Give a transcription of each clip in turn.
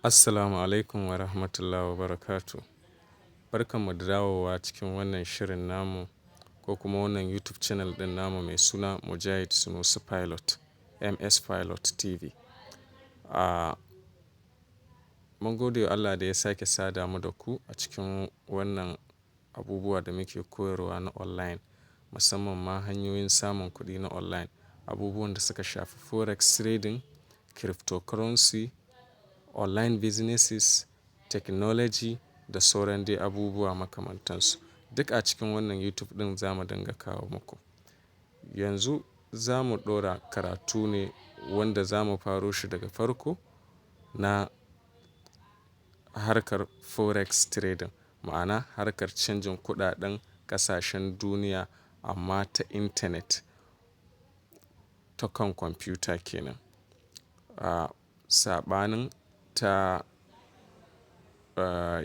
Assalamu alaikum wa rahmatullahi wa barakatu. Barkanmu da dawowa cikin wannan shirin namu ko kuma wannan YouTube channel ɗin namu mai suna Mujahid Sunusi Pilot, MS Pilot TV. Mun gode wa Allah da ya sake sada mu da ku a cikin wannan abubuwa da muke koyarwa na online, musamman ma hanyoyin samun kuɗi na online, abubuwan da suka shafi Forex trading, cryptocurrency, online businesses, technology da sauran dai abubuwa makamantansu. Duk a cikin wannan YouTube ɗin za mu dinga kawo muku. Yanzu za mu ɗora karatu ne wanda za mu faro shi daga farko na harkar Forex trading, ma'ana harkar canjin kuɗaɗen ƙasashen duniya amma ta intanet, ta kan kwamfuta kenan. Saɓanin ta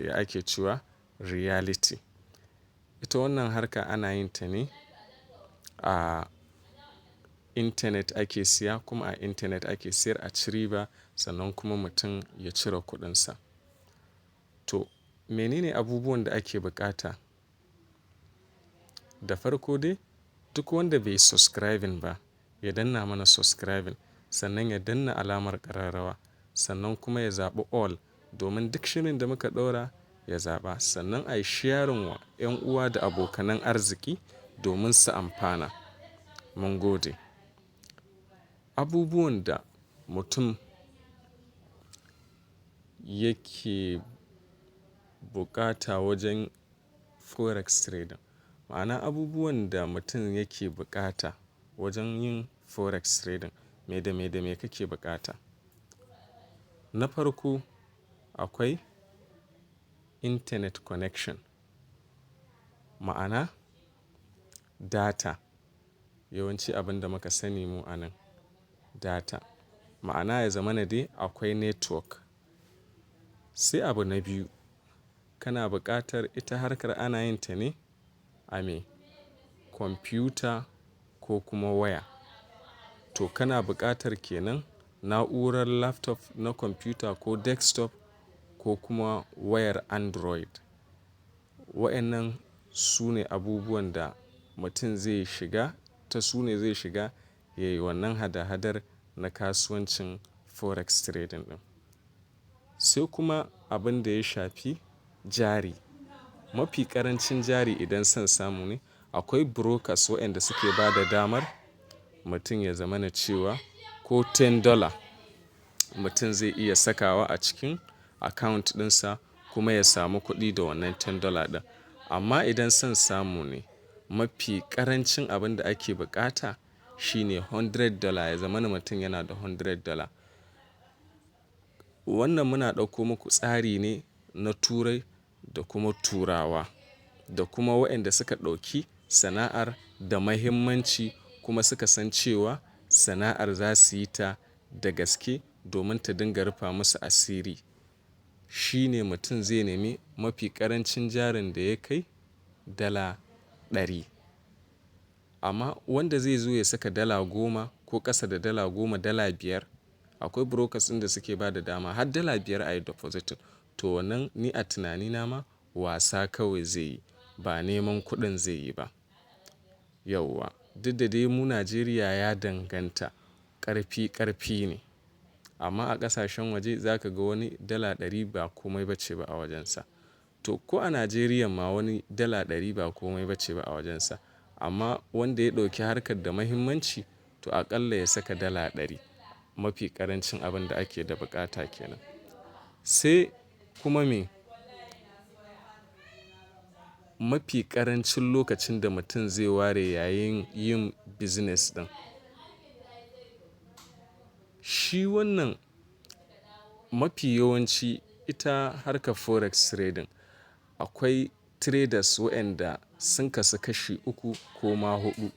ya ake cewa reality. Ita wannan harka ana yin ta ne a intanet ake siya kuma a intanet ake siyar a ci riba sannan kuma mutum ya cire kuɗinsa. To menene abubuwan da ake buƙata? Da farko dai duk wanda bai subscribing ba ya danna mana subscribing, sannan ya danna alamar ƙararrawa, sannan kuma ya zaɓi all domin duk shirin da muka ɗora ya zaɓa, sannan a yi sharing wa 'yan uwa da abokanan arziki domin su amfana. Mun gode. Abubuwan da mutum yake buƙata wajen Forex trading, ma'ana abubuwan da mutum yake buƙata wajen yin Forex trading, me da me kake buƙata? Na farko akwai internet connection, ma'ana data. Yawanci abin da muka sani mu a nan data, ma'ana ya zamana dai akwai network. Sai abu na biyu, kana buƙatar ita harkar ana yin ta ne a me? Kwamfuta ko kuma waya. To kana buƙatar kenan na'urar laptop na kwamfuta ko desktop ko kuma wayar Android. Waɗannan su ne abubuwan da mutum zai shiga, ta su ne zai shiga ya yi wannan hada-hadar na kasuwancin Forex trading ɗin. Sai kuma abin da ya shafi jari. Mafi ƙarancin jari idan son samu ne, akwai brokers waɗanda suke ba da damar mutum ya zamana cewa ko $10 mutum zai iya sakawa a cikin account ɗinsa kuma ya samu kuɗi da wannan $10 ɗin. Amma idan son samu ne, mafi ƙarancin abin da ake buƙata shine $100, ya zamana mutum yana da $100. Wannan muna ɗauko muku tsari ne na Turai da kuma Turawa da kuma waɗanda suka ɗauki sana'ar da muhimmanci kuma suka san cewa sana'ar za su yi ta da gaske domin ta dinga rufa musu asiri. Shi ne mutum zai nemi mafi ƙarancin jarin da ya kai $100. Amma wanda zai zo ya saka $10 ko ƙasa da $10, $5, akwai brokers ɗin da suke ba da dama har $5 a yi depositing. To wannan ni a tunanina ma wasa kawai zai yi, ba neman kuɗin zai yi ba. Yauwa, duk da dai mu Najeriya ya danganta, ƙarfi ne. Amma a ƙasashen waje za ka ga wani $100 ba komai ba ce ba a wajensa. To ko a Najeriya ma wani $100 ba komai ba ce ba a wajensa. Amma wanda ya ɗauki harkar da muhimmanci to aƙalla ya saka $100. Mafi ƙarancin abin da ake da buƙata kenan. Sai kuma me? Mafi ƙarancin lokacin da mutum zai ware yayin yin business ɗin. Shi wannan mafi yawanci ita harkar Forex trading akwai traders waɗanda sun kasu kashi 3 ko ma 4.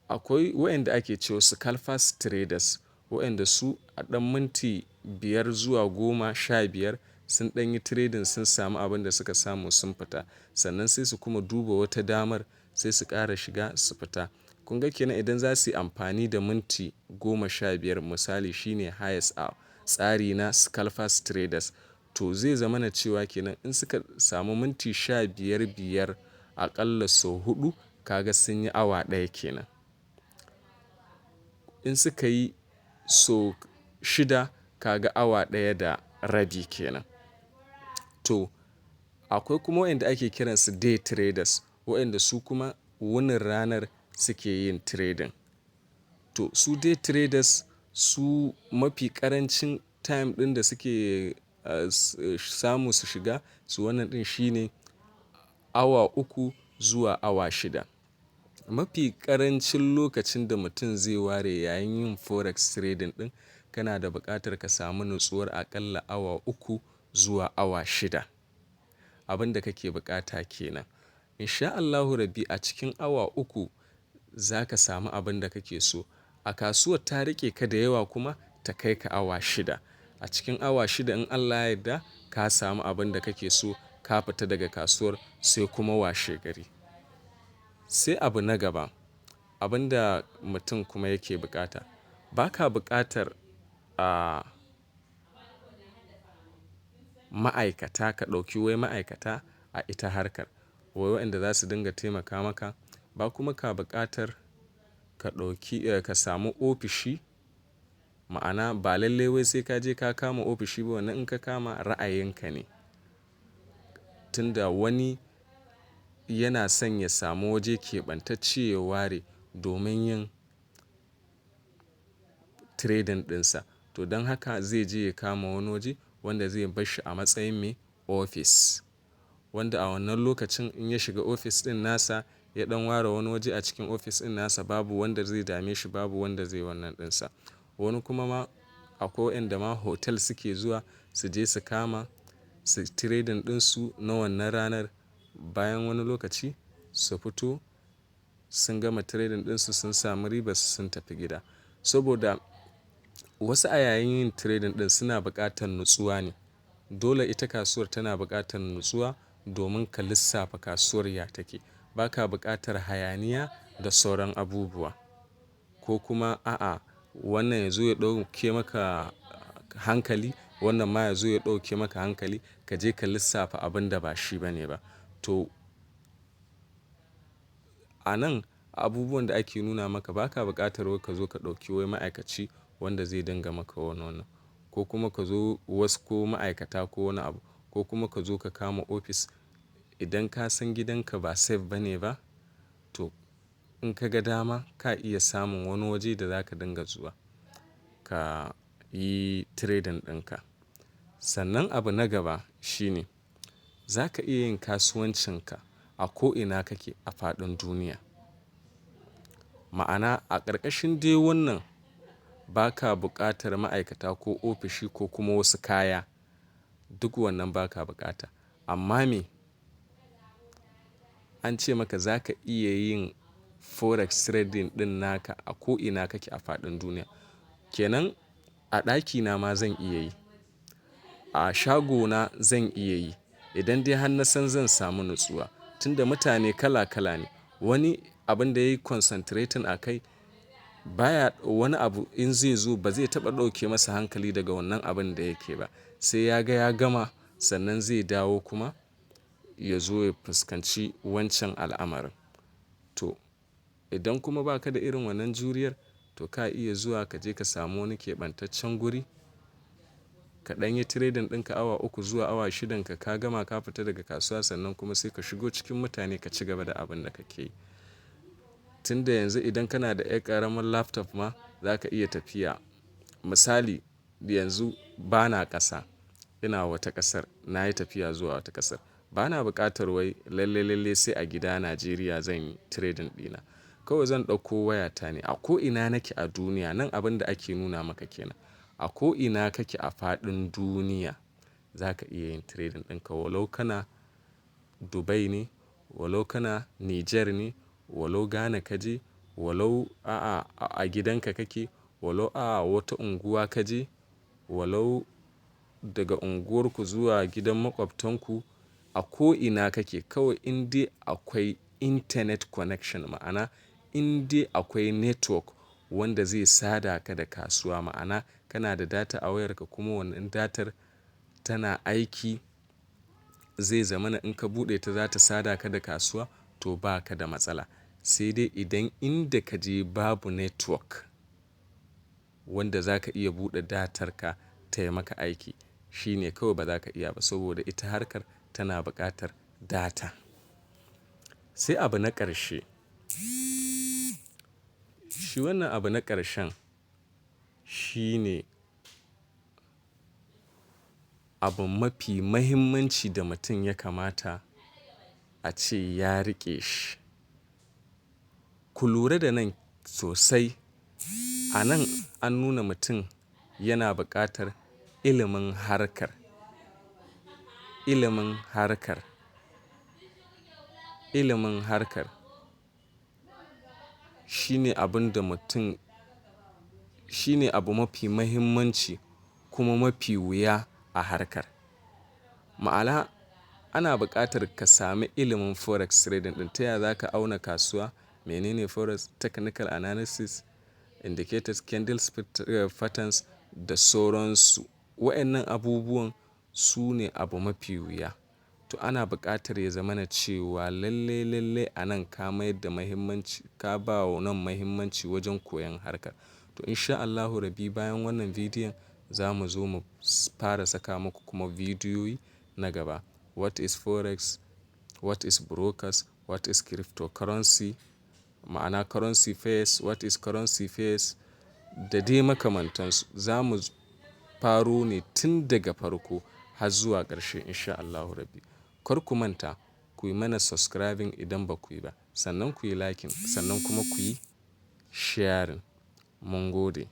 Akwai waɗanda ake cewa scalpers traders, waɗanda su a ɗan minti 5 zuwa 10, 15 sun ɗan yi trading sun samu abin da suka samu sun fita. Sannan sai su kuma duba wata damar sai su ƙara shiga su fita. Kun ga kenan idan za su yi amfani da minti 15 misali shine highest hour, tsari na scalpers traders. To zai zama na cewa kenan in suka samu minti 15 aƙalla sau 4 kaga sun yi awa ɗaya kenan. In suka yi sau 6 kaga awa ɗaya da rabi kenan. To akwai kuma waɗanda ake kiransu day traders, waɗanda su kuma wunin ranar suke yin trading. To su day traders su mafi ƙarancin time ɗin da suke samu su shiga su wannan ɗin shine awa 3 zuwa awa 6. Mafi ƙarancin lokacin da mutum zai ware yayin yin forex trading ɗin kana da buƙatar ka samu nutsuwar aƙalla awa 3 zuwa awa 6. Abin da kake buƙata kenan. In sha Allahu Rabbi a cikin awa 3 za ka samu abin da kake so. A kasuwar ta riƙe ka da yawa kuma ta kai ka awa 6. A cikin awa 6 in Allah ya yarda ka samu abin da kake so ka fita daga kasuwar sai kuma washe gari. Sai abu na gaba, abin da mutum kuma yake buƙata. Ba ka buƙatar ma'aikata ka ɗauki wai ma'aikata a ita harkar. Wai waɗanda za su dinga taimaka maka. Ba kuma ka buƙatar ka samu ofishi. Ma'ana ba lalle wai sai ka je ka kama ofishi ba, wannan in ka kama ra'ayinka ne. Tunda wani yana son ya samu waje keɓantacce ya ware domin yin trading ɗinsa. To don haka zai je ya kama wani waje wanda zai bar shi a matsayin mai ofis. Wanda a wannan lokacin in ya shiga ofis ɗin nasa ya ɗan ware wani waje a cikin ofis ɗin nasa babu wanda zai dame shi, babu wanda zai wannan ɗinsa. Wani kuma ma akwai waɗanda ma hotel suke zuwa su je su kama su trading ɗinsu na wannan ranar. Bayan wani lokaci su fito sun gama trading ɗinsu sun samu ribar su sun tafi gida. Saboda wasu a yayin yin trading ɗin suna buƙatar nutsuwa ne. Dole ita kasuwar tana buƙatar nutsuwa domin ka lissafa kasuwar ya take. Ba ka buƙatar hayaniya da sauran abubuwa. Ko kuma a'a wannan ya zo ya ɗauke maka hankali, wannan ma ya zo ya ɗauke maka hankali ka je ka lissafa abin da ba shi ba ne ba. To a nan abubuwan da ake nuna maka ba ka buƙatar wai ka zo ka ɗauki wai ma'aikaci wanda zai dinga maka wannan. Ko kuma ka zo wasu ko ma'aikata ko wani abu. Ko kuma ka zo ka kama ofis idan ka san gidanka ba safe ba ne ba. To in ka ga dama ka iya samun wani waje da za ka dinga zuwa ka yi trading ɗinka. Sannan abu na gaba shine za ka iya yin kasuwancinka a ko ina kake a faɗin duniya. Ma'ana a ƙarƙashin dai wannan ba ka buƙatar ma'aikata ko ofishi ko kuma wasu kaya. Duk wannan ba ka buƙata. Amma me? An ce maka za ka iya yin forex trading ɗin naka a ko ina kake a faɗin duniya. Kenan a ɗakina ma zan iya yi. A shagona zan iya yi. Idan dai har na san zan samu nutsuwa. Tunda mutane kala kala ne. Wani abin da yayi concentrating a kai baya wani abu in zai zo ba zai taɓa ɗauke masa hankali daga wannan abin da yake ba. Sai ya ga ya gama sannan zai dawo kuma ya zo ya fuskanci wancan al'amarin. To idan kuma ba ka da irin wannan juriyar to ka iya zuwa ka je ka samu wani keɓantaccen guri ka ɗan yi trading ɗinka awa 3 zuwa awa 6 ka gama ka fita daga kasuwa sannan kuma sai ka shigo cikin mutane ka ci gaba da abin da kake yi. Tunda yanzu idan kana da ƙaramin laptop ma za ka iya tafiya. Misali yanzu bana ƙasa ina wata ƙasar na yi tafiya zuwa wata ƙasar. Bana buƙatar wai lalle sai a gida Najeriya zan yi trading ɗina. Kawai zan ɗauko wayata ne a ko ina nake a duniya. Nan abin da ake nuna maka kenan. A ko ina kake a faɗin duniya za ka iya yin trading ɗinka. Walau kana Dubai ne, walau kana Niger ne, walau Ghana kaje, walau a gidanka kake, walau wata unguwa kaje, walau daga unguwarku zuwa gidan maƙwabtanku. A ko ina kake kawai in dai akwai internet connection ma'ana in dai akwai network wanda zai sada ka da kasuwa ma'ana kana da data a wayarka kuma wannan datar tana aiki, zai zamana in ka buɗe ta za ta sada ka da kasuwa, to ba ka da matsala. Sai dai idan inda ka je babu network wanda za ka iya buɗe datarka ta yi maka aiki, shi ne kawai ba za ka iya ba saboda ita harkar tana buƙatar data. Sai abu na ƙarshe. Shi wannan abu na ƙarshen shi ne abu mafi mahimmanci da mutum ya kamata a ce ya riƙe shi. Ku lura da nan sosai. A nan an nuna mutum yana buƙatar ilimin harkar. Ilimin harkar. Ilimin harkar shi ne abin da mutum, shi ne abu mafi mahimmanci kuma mafi wuya a harkar. Ma'ana ana buƙatar ka sami ilimin Forex trading ɗin. Ta yaya za ka auna kasuwa, menene Forex, technical analysis, indicators, candles, patterns da sauransu. Waɗannan abubuwan su ne abu mafi wuya. To ana buƙatar ya zamana cewa lalle a nan ka mayar da mahimmanci, ka ba wa nan mahimmanci wajen koyon harkar. To in sha Allahu Rabbi bayan wannan bidiyon za mu zo mu fara saka muku kuma bidiyoyi na gaba. What is Forex? What is brokers? What is cryptocurrency? Ma'ana currency pairs, what is currency pairs? Da dai makamantansu. Za mu faro ne tun daga farko har zuwa ƙarshe in sha Allahu Rabbi. Kar ku manta ku yi mana subscribing idan ba ku yi ba, sannan ku yi liking, sannan kuma ku yi sharing. Mun gode.